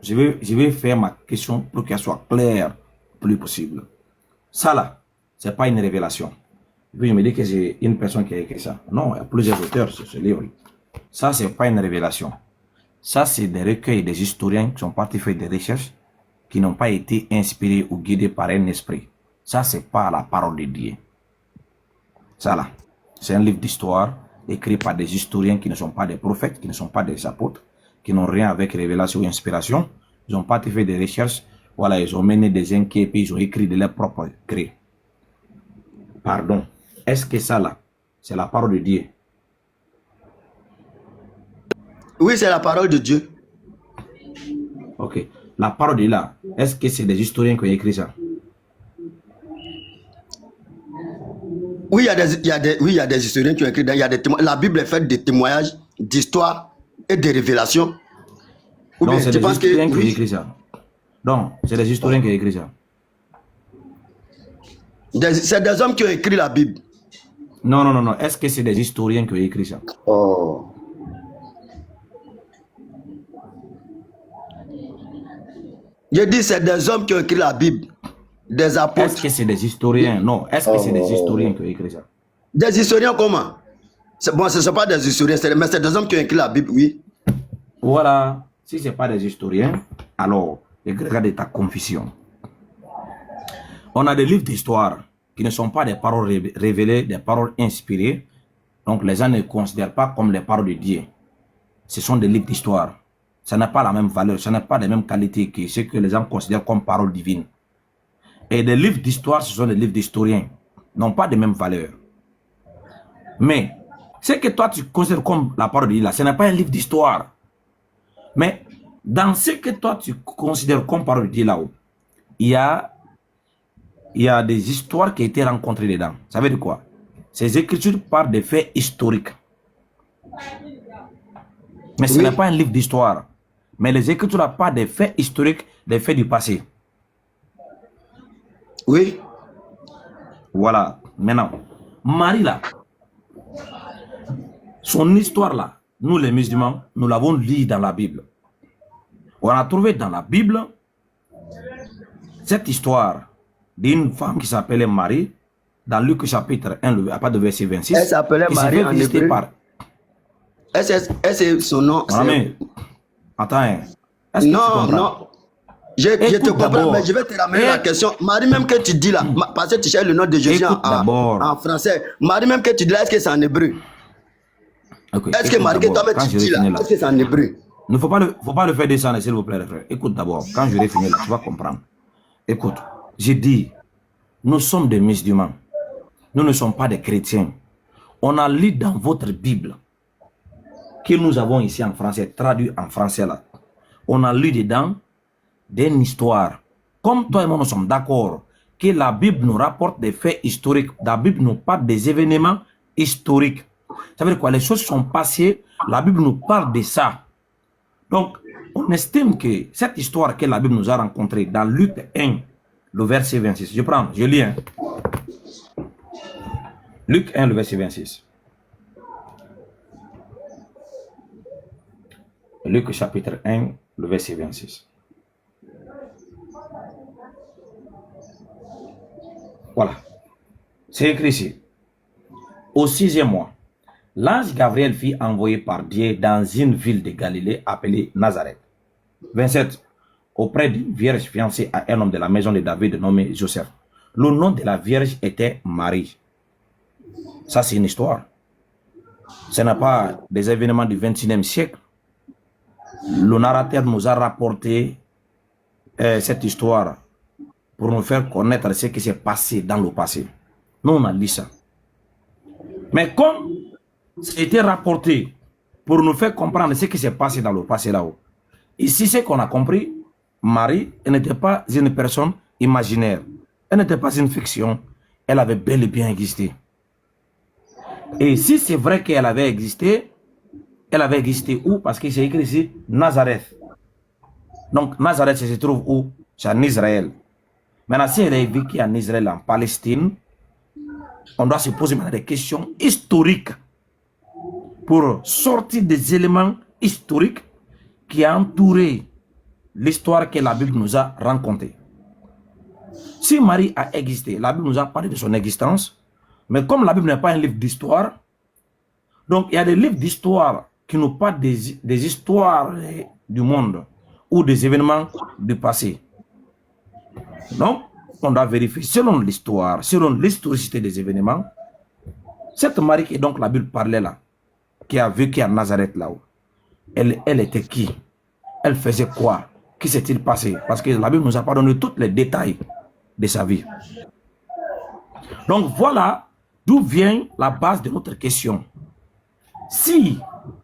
je vais faire ma question pour qu'elle soit claire le plus possible. Ça là, ce n'est pas une révélation. Et puis je me dis que c'est une personne qui a écrit ça. Non, il y a plusieurs auteurs sur ce livre. Ça, ce n'est pas une révélation. Ça, c'est des recueils des historiens qui sont partis faire des recherches qui n'ont pas été inspirés ou guidés par un esprit. Ça, ce n'est pas la parole de Dieu. Ça là, c'est un livre d'histoire écrit par des historiens qui ne sont pas des prophètes, qui ne sont pas des apôtres, qui n'ont rien avec révélation ou inspiration. Ils ont parti faire des recherches. Voilà, ils ont mené des enquêtes, puis ils ont écrit de leur propre gré. Pardon. Est-ce que ça là, c'est la parole de Dieu? Oui, c'est la parole de Dieu. Ok. La parole de Dieu là, est-ce que c'est des historiens qui ont écrit ça? Oui, il y a des historiens qui ont écrit. Il y a des la Bible est faite de témoignages, d'histoires et de révélations. Ou Donc, bien, c'est je des pense que historiens qui ont oui, écrit ça. Donc, c'est des historiens qui ont écrit ça. c'est des hommes qui ont écrit la Bible. Non, non, non, non. Est-ce que c'est des historiens qui ont écrit ça? Oh. Je dis c'est des hommes qui ont écrit la Bible. Des Est-ce apôtres. que c'est des historiens? Non. Est-ce que c'est des historiens qui ont écrit ça? Des historiens comment? Bon, ce ne sont pas des historiens, mais c'est des hommes qui ont écrit la Bible, oui. Voilà. Si ce n'est pas des historiens, alors, regarde ta confusion. On a des livres d'histoire qui ne sont pas des paroles révélées, des paroles inspirées. Donc, les gens ne considèrent pas comme les paroles de Dieu. Ce sont des livres d'histoire. Ça n'a pas la même valeur, ça n'a pas la même qualité que ce que les gens considèrent comme paroles divines. Et des livres d'histoire, ce sont des livres d'historiens. N'ont pas de même valeur. Mais, ce que toi tu considères comme la parole de Dieu, là, ce n'est pas un livre d'histoire. Mais, dans ce que toi tu considères comme parole de Dieu là-haut, il y a des histoires qui ont été rencontrées dedans. Ça veut dire quoi? Ces écritures parlent des faits historiques. Mais ce Oui. n'est pas un livre d'histoire. Mais les écritures n'ont pas des faits historiques, des faits du passé. Oui. Voilà. Maintenant, Marie là, son histoire là, nous les musulmans, nous l'avons lu dans la Bible. On a trouvé dans la Bible cette histoire d'une femme qui s'appelait Marie, dans Luc chapitre 1, à partir de verset 26. Elle s'appelait Marie en hébreu. C'est son nom. Attends, hein. Non, non. Je te comprends, mais je vais te ramener la question. Marie même que tu dis là, parce que tu cherches le nom de Jésus en français. Marie même que tu dis là, est-ce que c'est en hébreu? Okay, est-ce que Marie que toi-même tu dis là, est-ce que c'est en hébreu? Il ne faut pas le faire descendre, s'il vous plaît, les frères. Écoute d'abord, quand je vais finir là, tu vas comprendre. Écoute, j'ai dit, nous sommes des musulmans. Nous ne sommes pas des chrétiens. On a lu dans votre Bible, que nous avons ici en français, traduit en français là. On a lu dedans d'une histoire. Comme toi et moi, nous sommes d'accord que la Bible nous rapporte des faits historiques. La Bible nous parle des événements historiques. Ça veut dire quoi? Les choses sont passées. La Bible nous parle de ça. Donc, on estime que cette histoire que la Bible nous a rencontrée dans Luc 1, le verset 26. Je lis. Hein. Luc 1, le verset 26. Luc chapitre 1, le verset 26. Voilà. C'est écrit ici. Au 6e mois, l'ange Gabriel fut envoyé par Dieu dans une ville de Galilée appelée Nazareth. 27. Auprès d'une vierge fiancée à un homme de la maison de David nommé Joseph. Le nom de la vierge était Marie. Ça, c'est une histoire. Ce n'est pas des événements du 21e siècle. Le narrateur nous a rapporté cette histoire pour nous faire connaître ce qui s'est passé dans le passé. Nous, on a lu ça. Mais comme c'était rapporté pour nous faire comprendre ce qui s'est passé dans le passé là-haut, ici, ce qu'on a compris, Marie, elle n'était pas une personne imaginaire. Elle n'était pas une fiction. Elle avait bel et bien existé. Et si c'est vrai qu'elle avait existé où? Parce que c'est écrit ici, Nazareth. Donc, Nazareth se trouve où? C'est en Israël. Maintenant, si elle est vécue en Israël, en Palestine, on doit se poser maintenant des questions historiques pour sortir des éléments historiques qui ont entouré l'histoire que la Bible nous a racontée. Si Marie a existé, la Bible nous a parlé de son existence, mais comme la Bible n'est pas un livre d'histoire, donc il y a des livres d'histoire qui nous parlent des histoires du monde ou des événements du passé. Donc, on doit vérifier selon l'histoire, selon l'historicité des événements. Cette Marie qui donc la Bible parlait là, qui a vécu à Nazareth là-haut, elle était qui? Elle faisait quoi? Qui s'est-il passé? Parce que la Bible nous a pas donné tous les détails de sa vie. Donc voilà d'où vient la base de notre question. Si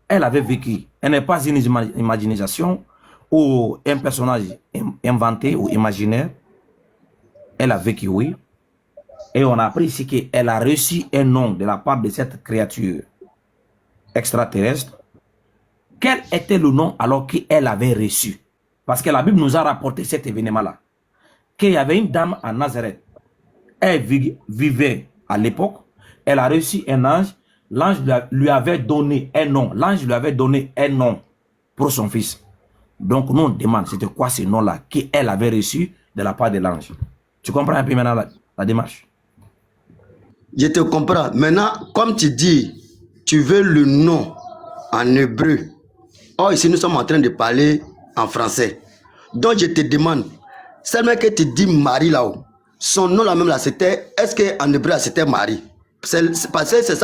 elle avait vécu, elle n'est pas une imagination ou un personnage inventé ou imaginaire, elle a vécu, oui. Et on a appris ici qu'elle a reçu un nom de la part de cette créature extraterrestre. Quel était le nom alors qu'elle avait reçu? Parce que la Bible nous a rapporté cet événement-là. Qu'il y avait une dame à Nazareth. Elle vivait à l'époque. Elle a reçu un ange. L'ange lui avait donné un nom. L'ange lui avait donné un nom pour son fils. Donc nous on demande c'était quoi ce nom-là qu'elle avait reçu de la part de l'ange. Tu comprends un peu maintenant la démarche? Je te comprends. Maintenant, comme tu dis, tu veux le nom en hébreu. Or, ici, nous sommes en train de parler en français. Donc, je te demande, seulement que tu dis Marie là-haut, son nom là même là, c'était, est-ce qu'en hébreu, c'était Marie? Parce que c'est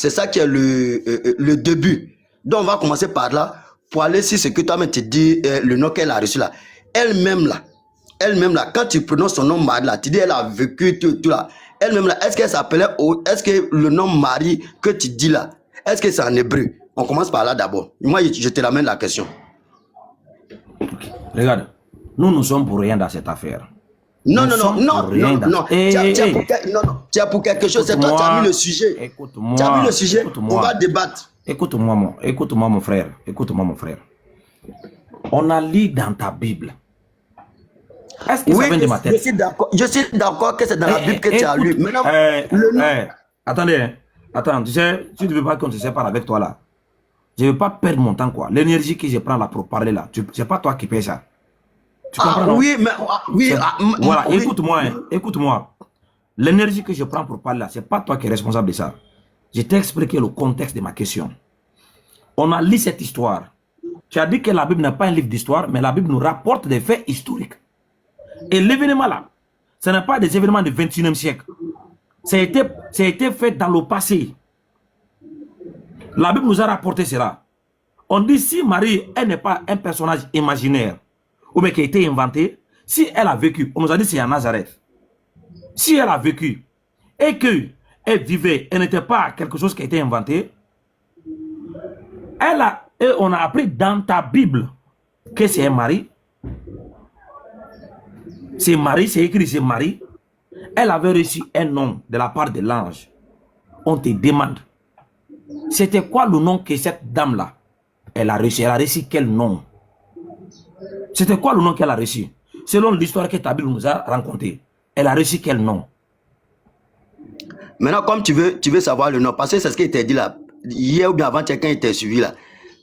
ça qui est le début. Donc, on va commencer par là, pour aller sur ce que toi-même tu dis, le nom qu'elle a reçu là. Elle-même là, quand tu prononces son nom Marie là, tu dis elle a vécu tout là. Elle-même là, est-ce qu'elle s'appelait, est-ce que le nom Marie que tu dis là, est-ce que c'est en hébreu? On commence par là d'abord. Moi, je te ramène la question. Okay. Regarde, nous sommes pour rien dans cette affaire. Non. Tu as pour quelque chose, c'est toi qui as mis le sujet. Écoute-moi. Tu as mis le sujet, on va débattre. Écoute-moi, mon frère. Écoute-moi, mon frère. On a lu dans ta Bible. Est-ce que ça vient de ma tête? Je suis d'accord que c'est dans la Bible que tu as lu. Maintenant, attendez, attends, tu sais, tu ne veux pas qu'on se sépare avec toi là. Je ne veux pas perdre mon temps, quoi. L'énergie que je prends là pour parler là, c'est pas toi qui payes ça. Tu comprends? Oui, mais oui. Voilà, oui. Écoute-moi. L'énergie que je prends pour parler là, c'est pas toi qui es responsable de ça. Je t'ai expliqué le contexte de ma question. On a lu cette histoire. Tu as dit que la Bible n'est pas un livre d'histoire, mais la Bible nous rapporte des faits historiques. Et l'événement là, ce n'est pas des événements du 21e siècle. Ça a été fait dans le passé. La Bible nous a rapporté cela. On dit si Marie, elle n'est pas un personnage imaginaire, ou bien qui a été inventé, si elle a vécu, on nous a dit c'est à Nazareth. Si elle a vécu, et qu'elle vivait, elle n'était pas quelque chose qui a été inventé, et on a appris dans ta Bible que c'est un mari. C'est Marie, c'est écrit, c'est Marie. Elle avait reçu un nom de la part de l'ange. On te demande, c'était quoi le nom que cette dame-là, elle a reçu? Elle a reçu quel nom? C'était quoi le nom qu'elle a reçu? Selon l'histoire que ta Bible nous a racontée, elle a reçu quel nom? Maintenant, comme tu veux savoir le nom, parce que c'est ce qui était dit là, hier ou bien avant, quelqu'un était suivi là,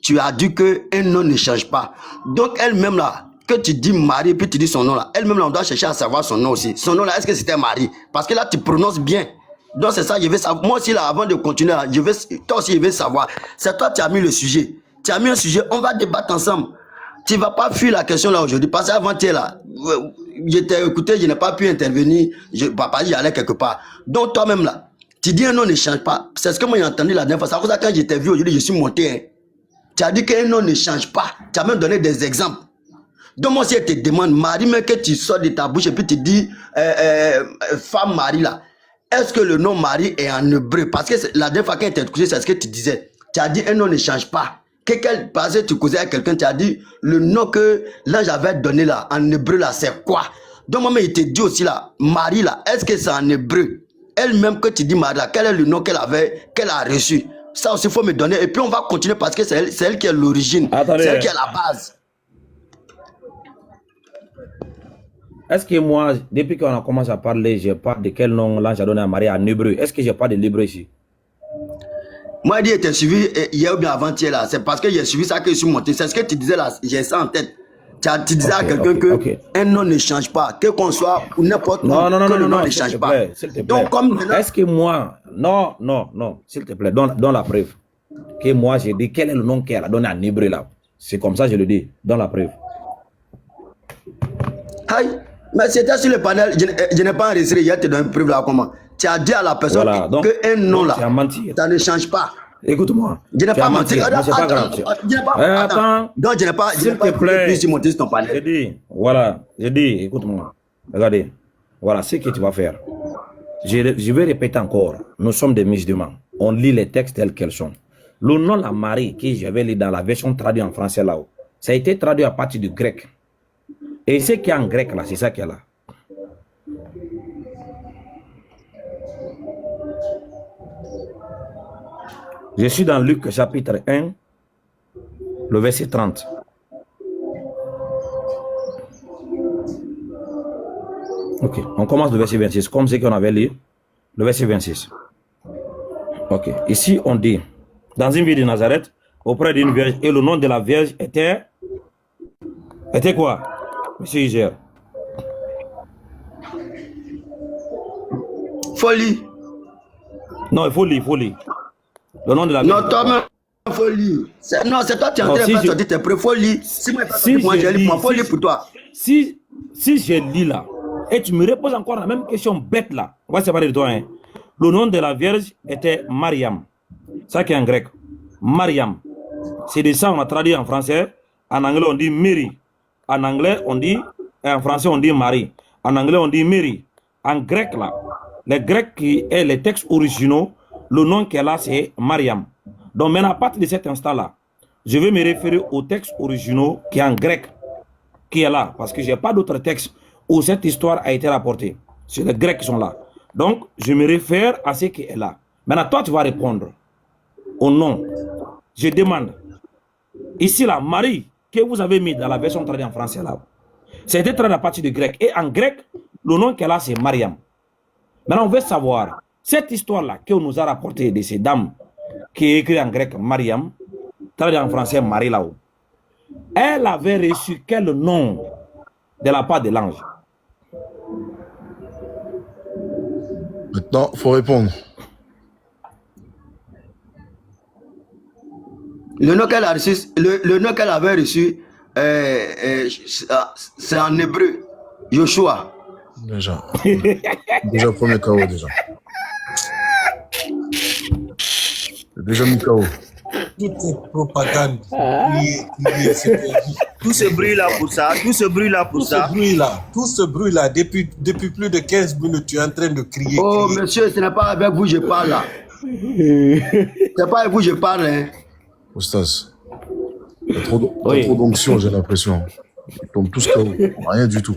tu as dit qu'un nom ne change pas. Donc elle-même là, que tu dis Marie, puis tu dis son nom là, elle-même là, on doit chercher à savoir son nom aussi. Son nom là, est-ce que c'était Marie? Parce que là, tu prononces bien. Donc c'est ça, je veux savoir. Moi aussi là, avant de continuer, là, toi aussi, je veux savoir. C'est toi qui as mis le sujet. Tu as mis un sujet, on va débattre ensemble. Tu ne vas pas fuir la question là aujourd'hui. Parce qu'avant-hier là, je t'ai écouté, je n'ai pas pu intervenir. Papa, j'allais quelque part. Donc toi-même là, tu dis un nom ne change pas. C'est ce que moi j'ai entendu la dernière fois. C'est pour ça que quand je t'ai vu aujourd'hui, je suis monté. Hein. Tu as dit qu'un nom ne change pas. Tu as même donné des exemples. Donc moi aussi, je te demande, Marie, mais que tu sors de ta bouche et puis tu dis, femme Marie là, est-ce que le nom Marie est en hébreu? Parce que la dernière fois quand tu t'ai écouté, c'est ce que tu disais. Tu as dit un nom ne change pas. Parce que tu causais avec quelqu'un, tu as dit le nom que l'ange avait donné là, en hébreu là, c'est quoi? Donc moi, il te dit aussi là, Marie là, est-ce que c'est en hébreu? Elle-même que tu dis Marie là, quel est le nom qu'elle a reçu? Ça aussi, il faut me donner. Et puis on va continuer parce que c'est elle qui est l'origine. C'est elle qui est la base. Est-ce que moi, depuis qu'on a commencé à parler, je parle de quel nom l'ange a donné à Marie en hébreu? Est-ce que je parle de l'hébreu ici? Moi, il était suivi hier ou bien avant-hier là. C'est parce que j'ai suivi ça que je suis monté. C'est ce que tu disais là. J'ai ça en tête. Tu disais à quelqu'un qu'un nom ne change pas, que qu'on soit ou n'importe où, que le nom ne change pas. Donc, comme est-ce que moi, non, s'il te plaît, donne la preuve. Que moi, j'ai dit quel est le nom qu'elle a donné en hébreu là. C'est comme ça, je le dis, donne la preuve. Aïe, mais c'était sur le panel, je n'ai pas enregistré, il y a te donné une preuve là, comment. Tu as dit à la personne qu'un nom là, ça ne change pas. Écoute-moi. Je n'ai pas menti. C'est pas grave. Attends. Donc, je n'ai pas plus sur monter sur ton panel. J'ai dit, voilà. J'ai dit, écoute-moi. Regardez. Voilà ce que tu vas faire. Je vais répéter encore. Nous sommes des musulmans. On lit les textes tels qu'ils sont. Le nom la Marie que j'avais lu dans la version traduite en français là-haut, ça a été traduit à partir du grec. Et ce qui est en grec là, c'est ça qu'il y a là. Je suis dans Luc chapitre 1, le verset 30. Ok, on commence le verset 26, comme ce qu'on avait lu, le verset 26. Ok, ici on dit, dans une ville de Nazareth, auprès d'une vierge, et le nom de la vierge était quoi, monsieur Iger? Folie. Non, il faut lire. Le nom de la vierge. Non, toi-même, il faut lire. Non, c'est toi qui es en train de faire sortir tes preuves. Faut lire. Si moi, j'ai lu, faut lire pour toi. Si je lis là, et tu me reposes encore la même question bête là, on va se séparer de toi. Hein. Le nom de la vierge était Mariam. Ça qui est en grec. Mariam. C'est de ça on a traduit en français. En anglais, on dit Mary. En anglais, on dit, en français, on dit Marie. En anglais, on dit Mary. En grec là, les grecs qui est les textes originaux, le nom qu'elle a, c'est Mariam. Donc maintenant, à partir de cet instant-là, je vais me référer aux textes originaux qui est en grec, qui est là, parce que je n'ai pas d'autres textes où cette histoire a été rapportée. C'est les Grecs qui sont là. Donc, je me réfère à ce qui est là. Maintenant, toi, tu vas répondre au nom. Je demande, ici, là, Marie, que vous avez mis dans la version traduite en français, là, c'était traduit à partir du grec. Et en grec, le nom qu'elle a, c'est Mariam. Maintenant, on veut savoir, cette histoire-là qu'on nous a rapportée de ces dames qui est écrite en grec Mariam, traduit en français Marie là-haut, elle avait reçu quel nom de la part de l'ange? Maintenant, il faut répondre. Le nom qu'elle a reçu, le nom qu'elle avait reçu, c'est en hébreu, Yoshua. Déjà. Déjà, premier KO, déjà. Déjà mis KO. Toute cette propagande. Tout ce bruit-là pour ça. Tout ce bruit-là pour ça. Tout ce bruit-là, depuis plus de 15 minutes, tu es en train de crier. Oh, monsieur, ce n'est pas avec vous que je parle là. C'est pas avec vous que je parle, hein. Oustaz, t'as trop d'onction, j'ai l'impression. Ils tombent tous KO. Rien du tout.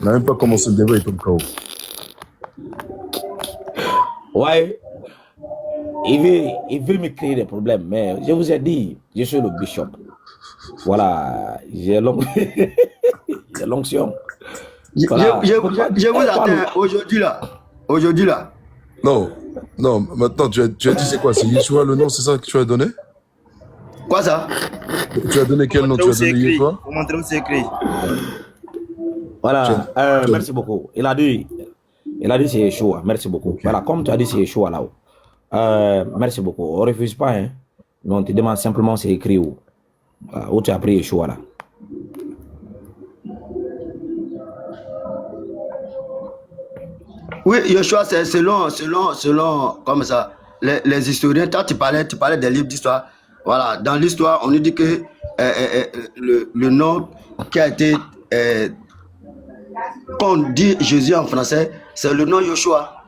On n'a même pas commencé le débat, ils tombent KO. Ouais. Il veut me créer des problèmes, mais je vous ai dit, je suis le bishop. Voilà, j'ai l'onction. Voilà. Je vous attends aujourd'hui là. Non, maintenant, tu as dit c'est quoi? C'est Yeshua le nom, c'est ça que tu as donné? Quoi ça? Tu as donné quel nom? Tu as donné Yeshua? Pour montrer où c'est écrit. Voilà, merci beaucoup. Il a dit c'est Yeshua, merci beaucoup. Okay. Voilà, comme tu as dit c'est Yeshua là-haut. Merci beaucoup. On ne refuse pas, hein. Mais on te demande simplement c'est écrit où. Où tu as pris Yeshua là. Oui, Yeshua, c'est selon, comme ça, les historiens, quand tu parlais des livres d'histoire, voilà, dans l'histoire, on nous dit que le nom qui a été, qu'on dit Jésus en français, c'est le nom Yeshua.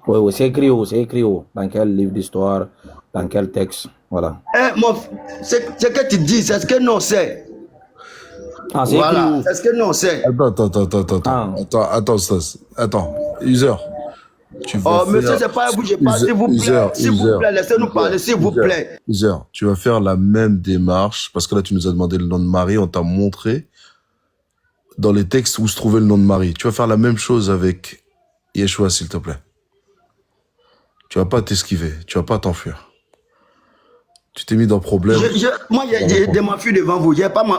Oui, c'est écrit où? Dans quel livre d'histoire? Dans quel texte? Voilà. C'est ce que tu dis, c'est ce que nous sait. Ah, c'est voilà, c'est ce que nous sait. Attends, Stas. Attends, User. Monsieur, c'est pas vous, je parle, s'il vous plaît. S'il vous plaît, laissez-nous parler, s'il vous plaît. User, tu vas faire la même démarche, parce que là, tu nous as demandé le nom de Marie, on t'a montré dans les textes où se trouvait le nom de Marie. Tu vas faire la même chose avec Yeshua, s'il te plaît. Tu vas pas t'esquiver, tu vas pas t'enfuir. Tu t'es mis dans problème. Moi, j'ai des mafioles devant vous.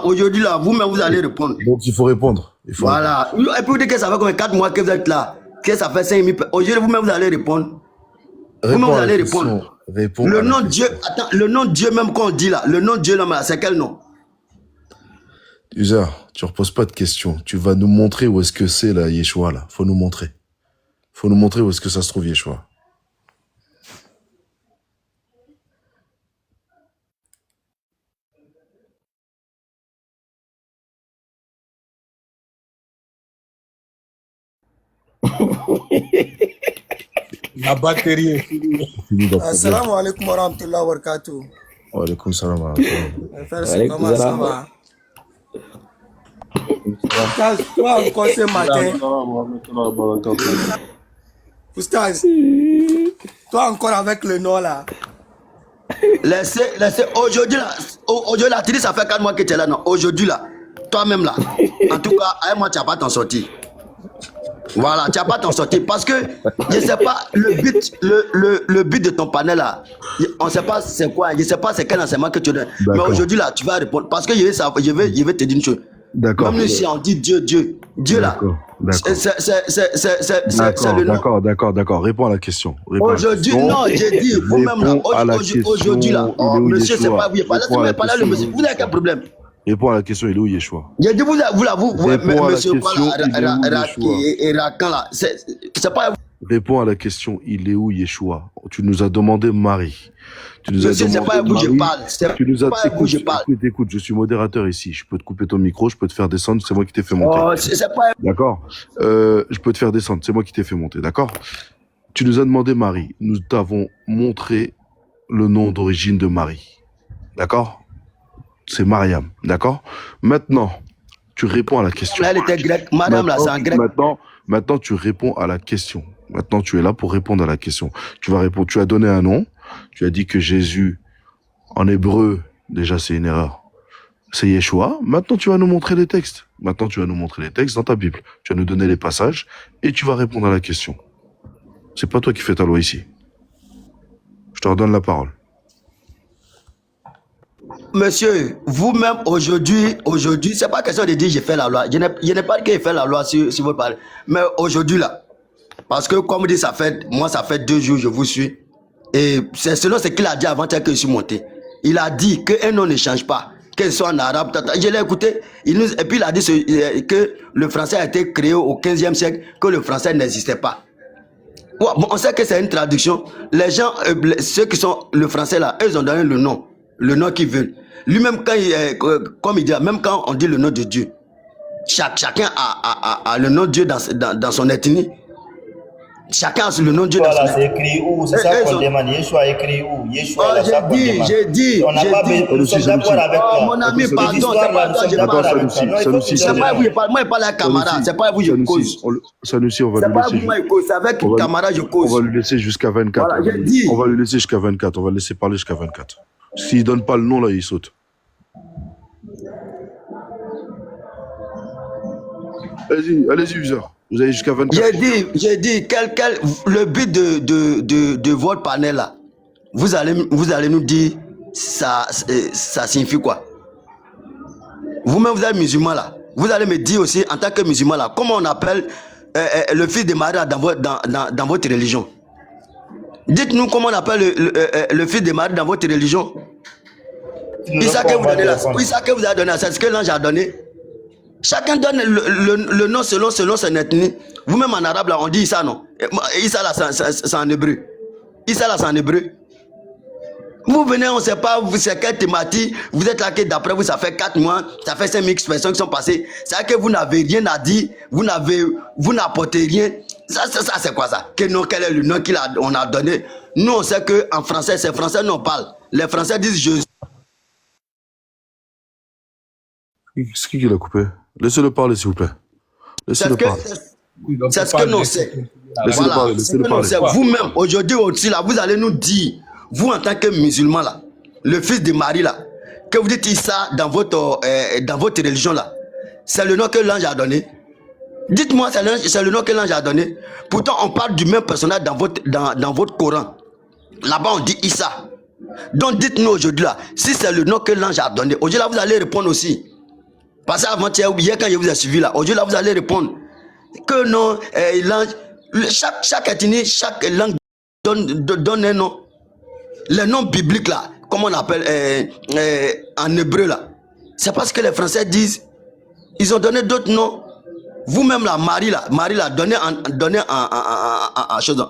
Aujourd'hui, là, vous-même, vous allez répondre. Donc, il faut répondre. Voilà. Et puis, vous dites que ça fait combien 4 mois que vous êtes là. Que ça fait 5 000. Aujourd'hui, vous-même, vous allez répondre. Vous-même, vous allez répondre. Le nom de Dieu, attends, le nom de Dieu même qu'on dit là, le nom de Dieu là, c'est quel nom? User, tu reposes pas de questions. Tu vas nous montrer où est-ce que c'est là, Yeshua là. Faut nous montrer. Faut nous montrer où est-ce que ça se trouve, Yeshua. La batterie est finie. Assalamu alaikum wa rahmatullahi wa barakatuh. Wa alaikum salam wa rahmatullahi. Comment ça va? Toi encore ce matin. Oustaz, toi encore avec le nom là. Laissez, aujourd'hui là, tu dis ça fait 4 mois que tu es là, non? Aujourd'hui là, toi-même là, en tout cas, avec moi, tu n'as pas t'en sortir. Voilà, tu n'as pas t'en sortir parce que je ne sais pas le but de ton panel là. On ne sait pas c'est quoi, je ne sais pas c'est quel enseignement que tu donnes. Mais aujourd'hui là, tu vas répondre parce que je vais te dire une chose. D'accord. Même si on dit Dieu là, c'est le nom. D'accord. Réponds à la question. Aujourd'hui, non, j'ai dit vous-même là. Aujourd'hui là, oh, monsieur, c'est pas vous. Parlez le monsieur. Vous avez quel problème? Réponds à la question, il est où Yeshua? J'ai dit vous, monsieur, Rakan là, c'est pas vous. Réponds à la question, il est où Yeshua? Tu nous as demandé Marie. Tu nous as demandé c'est pas vous, je parle. Tu nous as écoute, je suis modérateur ici. Je peux te couper ton micro, je peux te faire descendre, c'est moi qui t'ai fait monter. Oh, c'est pas... D'accord. Je peux te faire descendre, c'est moi qui t'ai fait monter, d'accord? Tu nous as demandé Marie. Nous t'avons montré le nom d'origine de Marie. D'accord? C'est Mariam, d'accord? Maintenant, tu réponds à la question. Là, elle était grecque. Madame, là, c'est en grec. Maintenant, tu réponds à la question. Maintenant, tu es là pour répondre à la question. Tu vas répondre. Tu as donné un nom. Tu as dit que Jésus, en hébreu, déjà, c'est une erreur. C'est Yeshua. Maintenant, tu vas nous montrer les textes. Maintenant, tu vas nous montrer les textes dans ta Bible. Tu vas nous donner les passages et tu vas répondre à la question. C'est pas toi qui fais ta loi ici. Je te redonne la parole. Monsieur, vous-même aujourd'hui, c'est pas question de dire j'ai fait la loi. Je n'ai pas dit que j'ai fait la loi si vous parlez. Mais aujourd'hui là, parce que comme dit, ça fait 2 jours je vous suis. Et c'est selon ce qu'il a dit avant que je suis monté. Il a dit qu'un nom ne change pas, qu'il soit en arabe. Je l'ai écouté. Et puis il a dit que le français a été créé au 15e siècle, que le français n'existait pas. Ouais, bon, on sait que c'est une traduction. Les gens, ceux qui sont le français là, eux ils ont donné le nom qu'ils veulent. Lui-même, comme il dit, même quand on dit le nom de Dieu, chacun a le nom de Dieu dans son ethnie. Chacun a le nom de Dieu dans son ethnie. C'est écrit où? C'est ça qu'on demande. Yeshua écrit où? Yeshua, j'ai dit. On n'a pas besoin. Nous sommes d'accord avec toi. Mon ami, pardon, c'est pas vous, moi je parle à un camarade, c'est pas vous, je cause. Sanusi, on va lui laisser. C'est pas vous, moi je cause, c'est avec un camarade, je cause. On va lui laisser jusqu'à 24. Voilà, j'ai dit. On va lui laisser jusqu'à 24, on va le laisser parler jusqu'à 24. S'il ne donne pas le nom, là, il saute. Allez-y, user. Vous avez jusqu'à 24. J'ai dit, le but de votre panel là, vous allez nous dire, ça signifie quoi? Vous-même, vous êtes musulman là. Vous allez me dire aussi, en tant que musulman là, comment on appelle le fils de Marie dans votre religion? Dites-nous comment on appelle le fils de Marie dans votre religion. Issa que vous avez donné, c'est ce que l'ange a donné. Chacun donne le nom selon son ethnie. Vous-même en arabe, là, on dit Issa, non? Issa, là, c'est en hébreu. Issa, là, c'est en hébreu. Vous venez, on ne sait pas, c'est quelle thématique. Vous êtes là que d'après vous, ça fait 4 mois, ça fait 5000 personnes qui sont passées. C'est que vous n'avez rien à dire, vous n'apportez rien. Ça c'est quoi ça? Quel est le nom qu'on a donné? Nous, on sait qu'en français, c'est français, nous on parle. Les Français disent Jésus. C'est qui l'a coupé? Laissez-le parler, s'il vous plaît. Laissez-le parler. C'est ce que nous sait. Laissez-le parler. Vous-même, aujourd'hui aussi, là, vous allez nous dire, vous en tant que musulman, là, le fils de Marie, là, que vous dites ça dans votre religion, là, c'est le nom que l'ange a donné. Dites-moi, c'est le nom que l'ange a donné. Pourtant, on parle du même personnage dans votre Coran. Là-bas, on dit Issa. Donc dites-nous aujourd'hui là, si c'est le nom que l'ange a donné, aujourd'hui là vous allez répondre aussi. Parce qu'avant-hier, quand je vous ai suivi là, aujourd'hui là vous allez répondre. Que non, l'ange, chaque ethnie, chaque langue donne un nom. Les noms bibliques là, comme on appelle en hébreu là, c'est parce que les Français disent, ils ont donné d'autres noms. Vous-même là, Marie là, donné en chose.